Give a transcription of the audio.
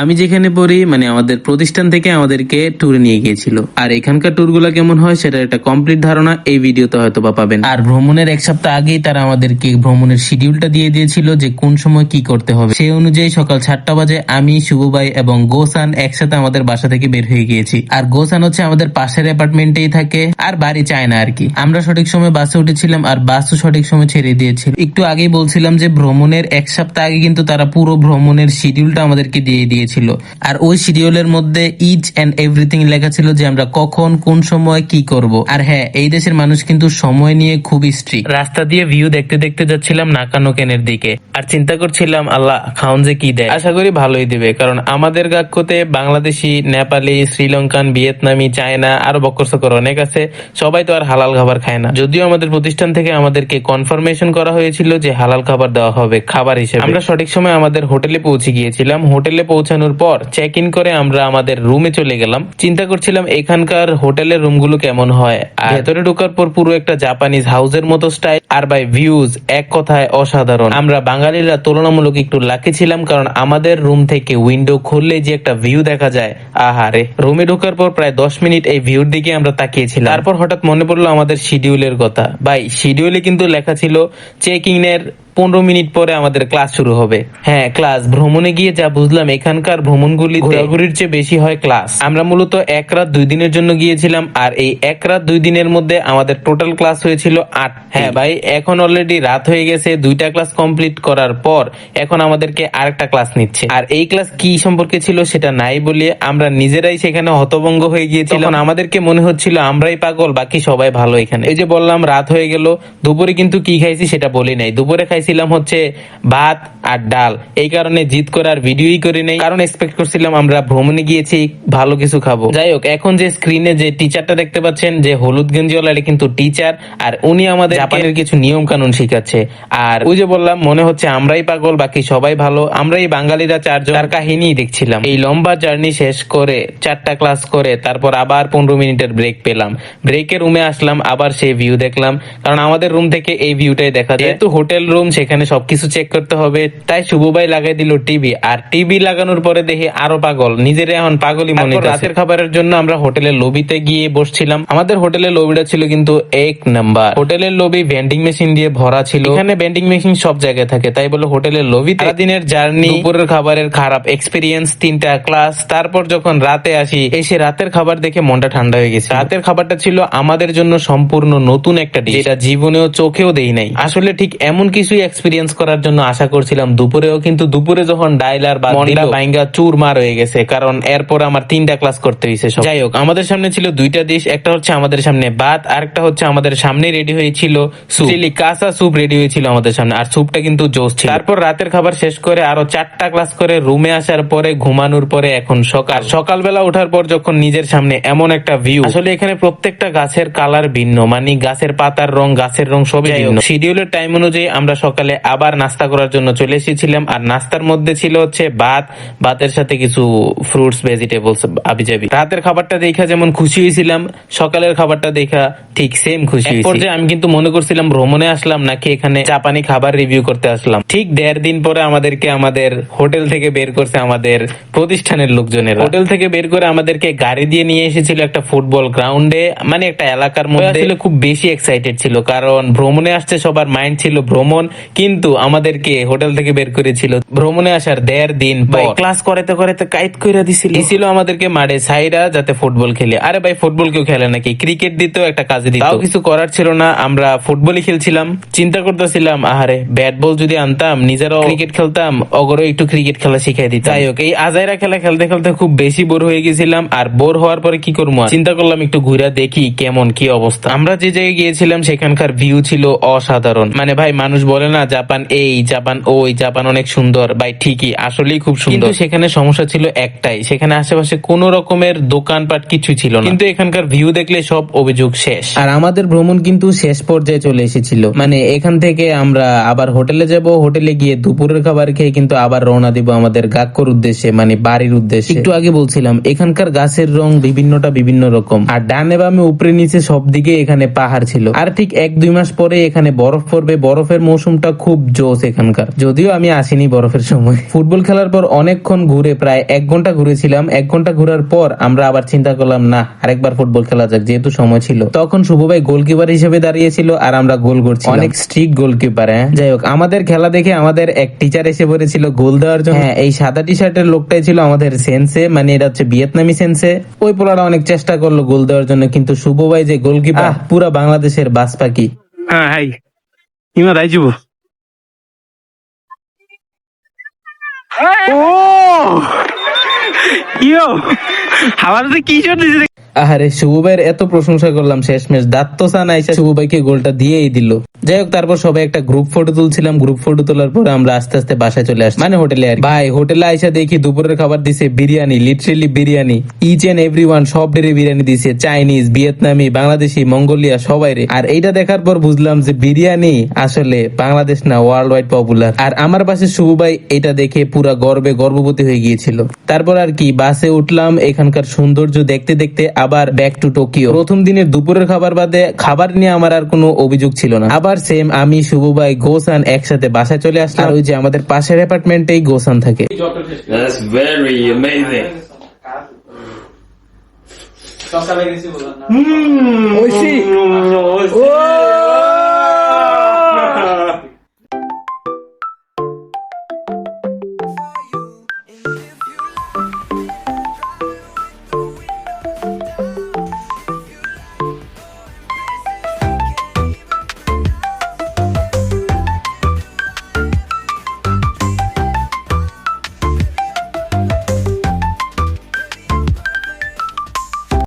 আমি যেখানে পড়ি মানে আমাদের প্রতিষ্ঠান থেকে আমাদেরকে ট্যুরে নিয়ে গিয়েছিল। আর এখানকার ট্যুর গুলা কেমন হয় সেটার একটা কমপ্লিট ধারণা এই ভিডিওতে হয়তো বা পাবেন। আর ভ্রমণের এক সপ্তাহ আগেই তারা আমাদেরকে ভ্রমণের শিডিউলটা দিয়ে দিয়েছিল যে কোন সময় কি করতে হবে। সেই অনুযায়ী সকাল 7টা বাজে আমি, শুভ ভাই এবং গোসান একসাথে আমাদের বাসা থেকে বের হয়ে গিয়েছি। আর গোসান হচ্ছে আমাদের পাশের অ্যাপার্টমেন্টেই থাকে আর বাড়ি চায় না আর কি। আমরা সঠিক সময় বাসে উঠেছিলাম আর বাসও সঠিক সময় ছেড়ে দিয়েছিল। একটু আগেই বলছিলাম যে ভ্রমণের এক সপ্তাহ আগে কিন্তু তারা পুরো ভ্রমণের শিডিউলটা আমাদেরকে দিয়ে দিয়েছিল। আর ওই শিডিউলের মধ্যে ইচ এন্ড এভরিথিং লেখা ছিল যে আমরা কখন কোন সময় কি করব। আর হ্যাঁ, এই দেশের মানুষ কিন্তু সময় নিয়ে খুব স্ট্রিক্ট। রাস্তা দিয়ে ভিউ দেখতে দেখতে যাচ্ছিলাম নাকানোকেনের দিকে আর চিন্তা করছিলাম আল্লাহ খাউন যে কি দেয়, আশা করি ভালোই দিবে। কারণ আমাদের গাক্কতে বাংলাদেশি, নেপালি, শ্রীলঙ্কান, ভিয়েতনামি, চায়না আরো বক্কর সকর অনেক আছে। সবাই তো আর হালাল খাবার খায় না। যদিও আমাদের প্রতিষ্ঠান থেকে আমাদেরকে কনফার্মেশন করা হয়েছিল যে হালাল খাবার দেওয়া হবে খাবার হিসেবে। আমরা সঠিক সময় আমাদের হোটেলে পৌঁছে গিয়েছিলাম। হোটেলে পৌঁছানোর পর চেক ইন করে আমরা আমাদের রুমে চলে গেলাম। চিন্তা করছিলাম এখানকার হোটেলের রুমগুলো কেমন হয়। আর ভেতরে ঢোকার পর পুরো একটা জাপানিজ হাউসের মতো স্টাইল। আর বাই ভিউজ এক কথায় অসাধারণ। আমরা বাঙালিরা তুলনামূলক একটু লাকি ছিলাম, কারণ আমাদের রুম থেকে উইন্ডো খুললে যে একটা ভিউ দেখা যায়, আহারে। রুমে ঢোকার পর প্রায় 10 মিনিট এই ভিউর দিকে আমরা তাকিয়েছিলাম। তারপর হঠাৎ মনে পড়লো আমাদের শিডিউলের কথা। ভাই শিডিউলে কিন্তু লেখা ছিল চেক ইন এর 15 মিনিট পরে আমাদের ক্লাস শুরু হবে। হ্যাঁ, ক্লাস। ভ্রমণে গিয়ে যা বুঝলাম এখানকার ভ্রমণগুলি ঘোরাঘুরির চেয়ে বেশি হয় ক্লাস। আমরা মূলত 1 রাত 2 দিনের জন্য গিয়েছিলাম আর এই 1 রাত 2 দিনের মধ্যে আমাদের টোটাল ক্লাস হয়েছিল 8। হ্যাঁ ভাই, এখন অলরেডি রাত হয়ে গেছে। 2টা ক্লাস কমপ্লিট করার পর এখন আমাদেরকে আরেকটা ক্লাস নিচ্ছে। আর এই ক্লাস কি সম্পর্কে ছিল সেটা নাই বলে আমরা নিজেরাই সেখানে হতভম্ব হয়ে গিয়েছিলাম। আমাদেরকে মনে হচ্ছিল আমরাই পাগল, বাকি সবাই ভালো এখানে। এই যে বললাম রাত হয়ে গেল। দুপুরে কিন্তু কি খাইছি সেটা বলি নাই। দুপুরে খাইছিলাম হচ্ছে ভাত আর ডাল। এই কারণে জিদ করে আর ভিডিওই করি নাই, কারণ এক্সপেক্ট করছিলাম আমরা ভ্রমণে গিয়েছি ভালো কিছু খাবো। যাই হোক, এখন যে স্ক্রিনে যে টিচারটা দেখতে পাচ্ছেন, যে হলুদ গেঞ্জিওয়ালা, এটা কিন্তু টিচার। আর উনি আমাদের জাপানের কিছু নিয়ম কানুন শিখাচ্ছে। আর ওই যে বললাম মনে হচ্ছে আমরাই পাগল, বাকি সবাই ভালো। আমরা এই বাঙালিরা 4 জন তার কাহিনী দেখছিলাম। এই লম্বা জার্নি শেষ করে 4টা ক্লাস করে তারপর আবার 15 মিনিটের ব্রেক পেলাম। ব্রেকে রুমে আসলাম, আবার সেই ভিউ দেখলাম, কারণ আমাদের রুম থেকে এই ভিউটাই দেখা যায়। যেহেতু হোটেল রুম, সেখানে সবকিছু চেক করতে হবে। তাই শুভ ভাই লাগাই দিল টিভি। আর টিভি লাগানোর পরে দেখি আরো পাগল, নিজের এখন পাগলই মনে হচ্ছে। রাতের খাবারের জন্য আমরা হোটেলের লবিতে গিয়ে বসছিলাম। আমাদের হোটেলের লবিটা ছিল কিন্তু 1 নাম্বার। হোটেলের লবি ভেন্ডিং মেশিন দিয়ে ভরা ছিল। এখানে ভেন্ডিং মেশিন সব জায়গায় থাকে, তাই বলে হোটেলের লবিতে। সারাদিনের জার্নি, দুপুরের খাবারের খারাপ এক্সপিরিয়েন্স, 3টা ক্লাস। তারপর যখন রাতে আসি, এসে রাতের খাবার দেখে মনটা ঠান্ডা হয়ে গেছে। রাতের খাবারটা ছিল আমাদের জন্য সম্পূর্ণ নতুন একটা ডিশ, যেটা জীবনেও চোখেও দেই নাই। আসলে ঠিক এমন কিছুই এক্সপিরিয়েন্স করার জন্য আশা করছিলাম দুপুরেও, কিন্তু দুপুরে যখন ডাইলার বা মন্ডা বাইঙ্গা চুরমার হয়ে গেছে, কারণ এরপর আমার 3টা ক্লাস করতে হয়েছে। যাই হোক, আমাদের সামনে ছিল 2টা ডিশ। একটা হচ্ছে আমাদের সামনে ভাত, আর একটা হচ্ছে আমাদের সামনে রেডি হয়েছিল স্যুপ। কাঁচা স্যুপ রেডি হয়েছিল আমাদের সামনে, আর স্যুপটা কিন্তু জোস ছিল। তারপর রাতের খাবার শেষ করে আরো 4টা ক্লাস করে রুমে আসার পরে ঘুমানোর পরে এখন সকালবেলা ওঠার পর যখন নিজের সামনে এমন একটা ভিউ। আসলে এখানে প্রত্যেকটা গাছের কালার ভিন্ন, মানে গাছের পাতার রং, গাছের রং সবই ভিন্ন। শিডিউলের টাইম অনুযায়ী আমরা সকালে আবার নাস্তা করার জন্য চলে এসেছিলাম। আর নাস্তার মধ্যে ছিল হচ্ছে ভাতের সাথে কিছু ফ্রুটস, ভেজিটেবলস, আবিজাবি। রাতের খাবারটা দেখা যেমন খুশি হয়েছিলাম, সকালের খাবারটা দেখা ঠিক সেম খুশি হয়েছি। পর্যায়ে আমি কিন্তু মনে করছিলাম ভ্রমণে আসলাম নাকি এখানে জাপানি খাবার রিভিউ করতে আসলাম। ঠিক 1.5 দিন পরে আমাদেরকে আমাদের হোটেল থেকে বের করছে আমাদের প্রতিষ্ঠানের লোকজনের। হোটেল থেকে বের করে আমাদেরকে গাড়ি দিয়ে নিয়ে এসেছিল একটা ফুটবল গ্রাউন্ডে, মানে একটা এলাকার মধ্যে। খুব বেশি এক্সাইটেড ছিল, কারণ ভ্রমণে আসছে, সবার মাইন্ড ছিল ভ্রমণ, কিন্তু আমাদেরকে হোটেল থেকে বের করেছিল ভ্রমণে আসার 1.5 দিন পর। ক্লাস করাতে করাতে কাইট কইরা দিছিল আমাদেরকে মাঠে সাইরা যাতে ফুটবল খেলে। আরে ভাই, ফুটবল কেউ খেলে নাকি? ক্রিকেট দিত, একটা কাজে দিত, তাও কিছু করার ছিল না। আমরা ফুটবলই খেলছিলাম। চিন্তা করতেছিলাম আহারে ব্যাট বল যদি আনতাম, নিজেরাও ক্রিকেট খেলতাম, অগরও একটু ক্রিকেট খেলা শিখাই দিতাম। যাই হোক, এই আজাইরা খেলা খেলতে খেলতে খুব বেশি বোর হয়ে গেছিলাম। আর বোর হওয়ার পরে কি করবো, চিন্তা করলাম একটু ঘুরে দেখি কেমন কি অবস্থা। আমরা যে জায়গায় গিয়েছিলাম সেখানকার ভিউ ছিল অসাধারণ। মানে ভাই, মানুষ বলে না জাপান এই জাপান ওই, জাপান অনেক সুন্দর। ভাই ঠিকই, আসলেই খুব সুন্দর। কিন্তু সেখানে সমস্যা ছিল একটাই, সেখানে আশেপাশে কোন রকমের দোকানপাট কিছু ছিল না। কিন্তু এখানকার ভিউ দেখলে সব অভিযোগ শেষ। আর আমাদের ভ্রমণ কিন্তু শেষ পর্যায়ে চলে এসেছিল। মানে এখান থেকে আমরা আবার হোটেলে যাব। হোটেলে গিয়ে দুপুরের খাবার খেয়ে কিন্তু আবার রওনা দিব আমাদের গাক্কর উদ্দেশ্যে, মানে বাড়ির উদ্দেশ্যে। একটু আগে বলছিলাম এখানকার গাছের রং বিভিন্নটা বিভিন্ন রকম। আর ডানে বামে উপরে নিচে সব দিকে এখানে পাহাড় ছিল। আর ঠিক 1-2 মাস পরে এখানে বরফ পড়বে। বরফের মৌসুম মৌসুমটা খুব জোস এখানকার, যদিও আমি আসিনি বরফের সময়। ফুটবল খেলার পর অনেকক্ষণ ঘুরে, প্রায় 1 ঘন্টা ঘুরেছিলাম। 1 ঘন্টা ঘোরার পর আমরা আবার চিন্তা করলাম না আরেকবার ফুটবল খেলা যাক, যেহেতু সময় ছিল। তখন শুভ ভাই গোলকিপার হিসেবে দাঁড়িয়েছিল আর আমরা গোল করছি, অনেক স্ট্রিক্ট গোলকিপার। হ্যাঁ, যাই হোক, আমাদের খেলা দেখে আমাদের এক টিচার এসে পড়েছিল গোল দেওয়ার জন্য। হ্যাঁ, এই সাদা টি শার্টের লোকটাই ছিল আমাদের সেন্সে, মানে এটা হচ্ছে ভিয়েতনামি সেন্সে। ওই পোলাটা অনেক চেষ্টা করলো গোল দেওয়ার জন্য, কিন্তু শুভ ভাই যে গোলকিপার, পুরা বাংলাদেশের বাস পাখি। হ্যাঁ হাই ইমা রাইজুব ও ইয়ো আমার তো কি জন্য আরে শুভ ভাইয়ের এত প্রশংসা করলাম, শেষমেশ দাঁত তো সান আইসা শুভ ভাইকে গোলটা দিয়েই দিল। যাই হোক, তারপর সবাই একটা গ্রুপ ফটো তুলছিলাম। গ্রুপ ফটো তোলার পরে আমরা আস্তে আস্তে বাসায় চলে আসছি, মানে হোটেলে। আর ভাই হোটেলে আইসা দেখি দুপুরের খাবার দিছে biryani, literally biryani, each and everyone সব ডেরে বিরিয়ানি দিছে, চাইনিজ, ভিয়েতনামি, বাংলাদেশি, মঙ্গোলিয়া, সবাই রে। আর এইটা দেখার পর বুঝলাম যে বিরিয়ানি আসলে বাংলাদেশ না, ওয়ার্ল্ড ওয়াইড পপুলার। আর আমার পাশে শুভ ভাই এটা দেখে পুরা গর্বে গর্ভবতী হয়ে গিয়েছিল। তারপর আর কি, বাসে উঠলাম, এখানকার সৌন্দর্য দেখতে দেখতে আবার ব্যাক টু টোকিও। প্রথম দিনের দুপুরের খাবার বাদে খাবার নিয়ে আমার আর কোনো অভিযোগ ছিল না। আবার সেম, আমি শুভ ভাই গোসান একসাথে বাসায় চলে আসলাম। আর ওই যে আমাদের পাশের অ্যাপার্টমেন্টেই গোসান থাকে। That's very amazing. ওইসি ও